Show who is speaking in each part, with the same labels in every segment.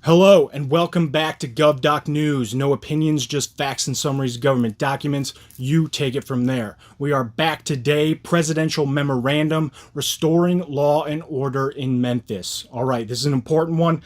Speaker 1: Hello and welcome back to GovDoc News. No opinions, just facts and summaries of government documents. You take it from there. We are back today. Presidential Memorandum, Restoring Law and Order in Memphis. All right, this is an important one.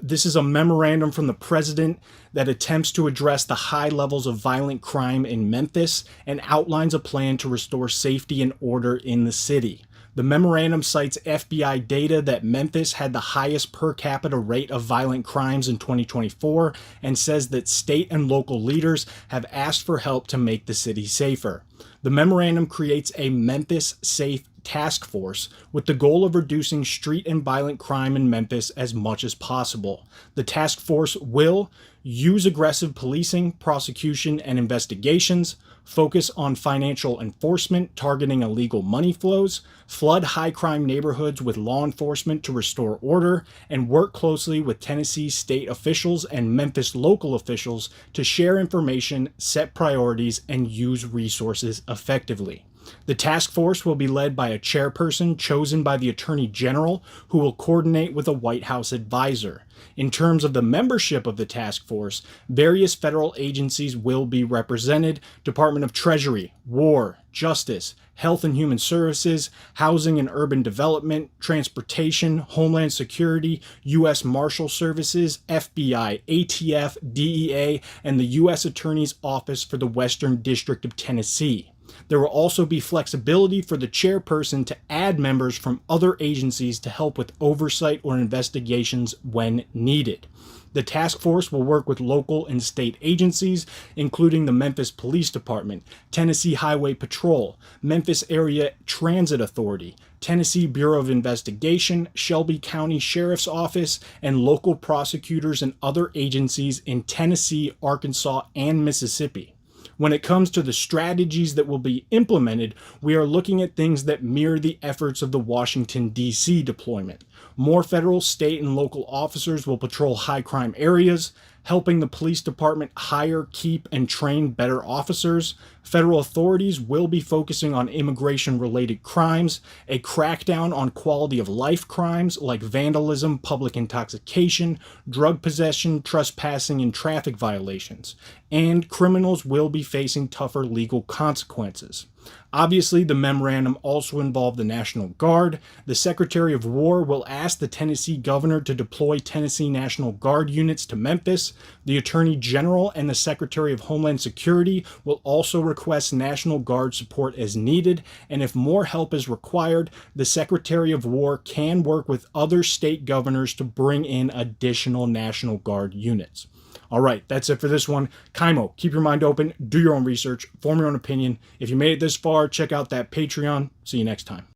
Speaker 1: This is a memorandum from the president that attempts to address the high levels of violent crime in Memphis and outlines a plan to restore safety and order in the city. The memorandum cites FBI data that Memphis had the highest per capita rate of violent crimes in 2024 and says that state and local leaders have asked for help to make the city safer. The memorandum creates a Memphis Safe Task Force with the goal of reducing street and violent crime in Memphis as much as possible. The task force will use aggressive policing, prosecution, and investigations, focus on financial enforcement targeting illegal money flows, flood high crime neighborhoods with law enforcement to restore order, and work closely with Tennessee state officials and Memphis local officials to share information, set priorities, and use resources effectively. The task force will be led by a chairperson chosen by the Attorney General, who will coordinate with a White House advisor. In terms of the membership of the task force, various federal agencies will be represented: Department of Treasury, War, Justice, Health and Human Services, Housing and Urban Development, Transportation, Homeland Security, U.S. Marshal Services, FBI, ATF, DEA, and the U.S. Attorney's Office for the Western District of Tennessee. There will also be flexibility for the chairperson to add members from other agencies to help with oversight or investigations when needed. The task force will work with local and state agencies, including the Memphis Police Department, Tennessee Highway Patrol, Memphis Area Transit Authority, Tennessee Bureau of Investigation, Shelby County Sheriff's Office, and local prosecutors and other agencies in Tennessee, Arkansas, and Mississippi. When it comes to the strategies that will be implemented, we are looking at things that mirror the efforts of the Washington, D.C. deployment. More federal, state, and local officers will patrol high crime areas, helping the police department hire, keep, and train better officers. Federal authorities will be focusing on immigration-related crimes, a crackdown on quality of life crimes like vandalism, public intoxication, drug possession, trespassing, and traffic violations. And criminals will be facing tougher legal consequences. Obviously, the memorandum also involved the National Guard. The Secretary of War will ask the Tennessee governor to deploy Tennessee National Guard units to Memphis. The Attorney General and the Secretary of Homeland Security will also request National Guard support as needed, and if more help is required, the Secretary of War can work with other state governors to bring in additional National Guard units. All right, that's it for this one. Kaimo, keep your mind open, do your own research, form your own opinion. If you made it this far, check out that Patreon. See you next time.